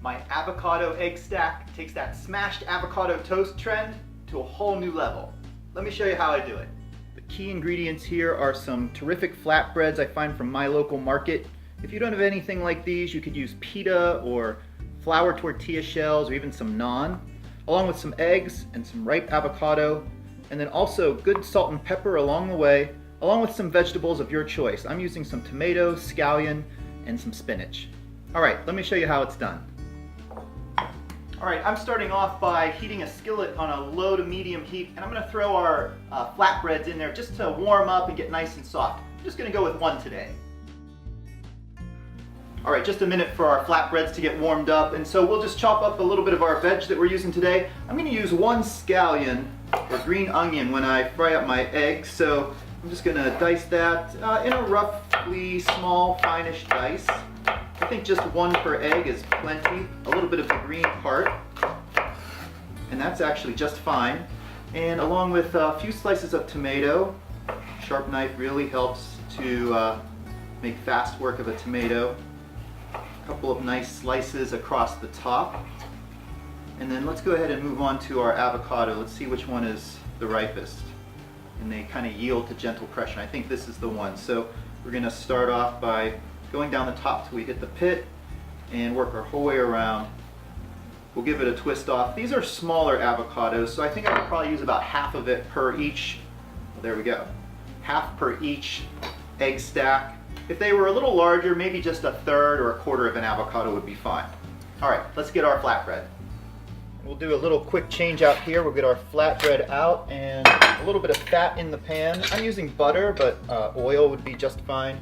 My avocado egg stack takes that smashed avocado toast trend to a whole new level. Let me show you how I do it. The key ingredients here are some terrific flatbreads I find from my local market. If you don't have anything like these, you could use pita or flour tortilla shells or even some naan, along with some eggs and some ripe avocado, and then also good salt and pepper along the way, along with some vegetables of your choice. I'm using some tomatoes, scallion, and some spinach. All right, let me show you how it's done. All right, I'm starting off by heating a skillet on a low to medium heat, and I'm gonna throw our flatbreads in there just to warm up and get nice and soft. I'm just gonna go with one today. All right, just a minute for our flatbreads to get warmed up, and so we'll just chop up a little bit of our veg that we're using today. I'm gonna use one scallion or green onion when I fry up my eggs, so I'm just gonna dice that in a roughly small, fine-ish dice. I think just one per egg is plenty. A little bit of the green part, and that's actually just fine. And along with a few slices of tomato. Sharp knife really helps to make fast work of a tomato. A couple of nice slices across the top. And then let's go ahead and move on to our avocado. Let's see which one is the ripest. And they kind of yield to gentle pressure. I think this is the one. So we're going to start off by going down the top till we hit the pit and work our whole way around. We'll give it a twist off. These are smaller avocados, so I think I could probably use about half of it per each. Well, there we go. Half per each egg stack. If they were a little larger, maybe just a third or a quarter of an avocado would be fine. All right, let's get our flatbread. We'll do a little quick change out here. We'll get our flatbread out and a little bit of fat in the pan. I'm using butter, but oil would be just fine.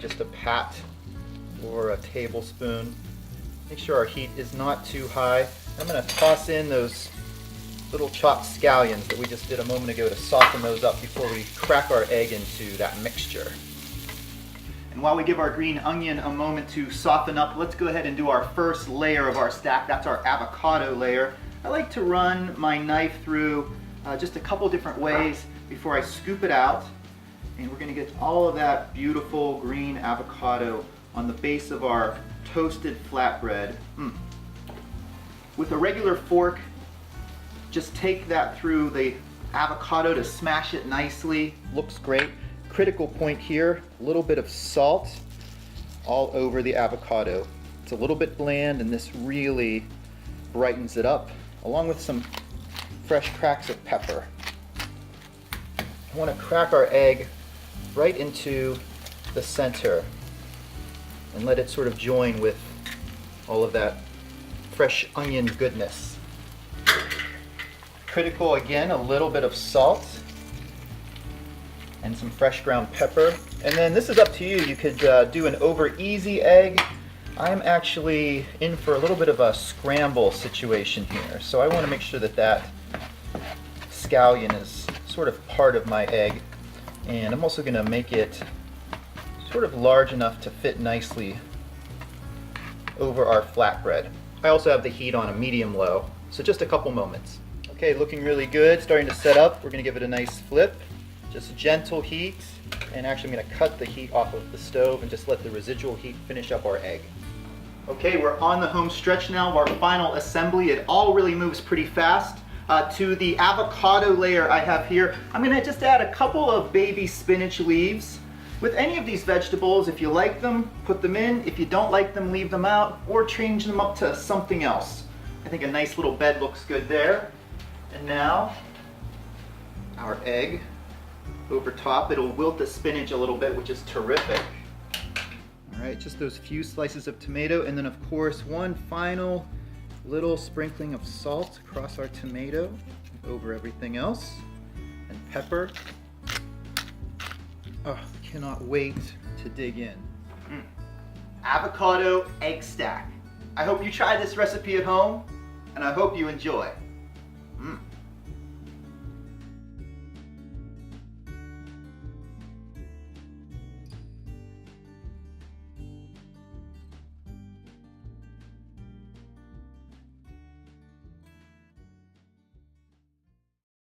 Just a pat or a tablespoon. Make sure our heat is not too high. I'm going to toss in those little chopped scallions that we just did a moment ago to soften those up before we crack our egg into that mixture. And while we give our green onion a moment to soften up, let's go ahead and do our first layer of our stack. That's our avocado layer. I like to run my knife through just a couple different ways before I scoop it out. And we're going to get all of that beautiful green avocado on the base of our toasted flatbread. With a regular fork, just take that through the avocado to smash it nicely. Looks great. Critical point here, a little bit of salt all over the avocado. It's a little bit bland, and this really brightens it up, along with some fresh cracks of pepper. I want to crack our egg right into the center and let it sort of join with all of that fresh onion goodness. Critical again, a little bit of salt and some fresh ground pepper. And then this is up to you. You could do an over easy egg. I'm actually in for a little bit of a scramble situation here, so I want to make sure that that scallion is sort of part of my egg. And I'm also going to make it sort of large enough to fit nicely over our flatbread. I also have the heat on a medium-low, so just a couple moments. Okay, looking really good, starting to set up. We're going to give it a nice flip, just gentle heat, and actually I'm going to cut the heat off of the stove and just let the residual heat finish up our egg. Okay, we're on the home stretch now of our final assembly. It all really moves pretty fast. To the avocado layer I have here, I'm going to just add a couple of baby spinach leaves. With any of these vegetables, if you like them, put them in. If you don't like them, leave them out or change them up to something else. I think a nice little bed looks good there. And now, our egg over top. It'll wilt the spinach a little bit, which is terrific. All right, just those few slices of tomato, and then of course one final little sprinkling of salt across our tomato over everything else, and pepper. Oh, cannot wait to dig in. Avocado egg stack. I hope you try this recipe at home, and I hope you enjoy.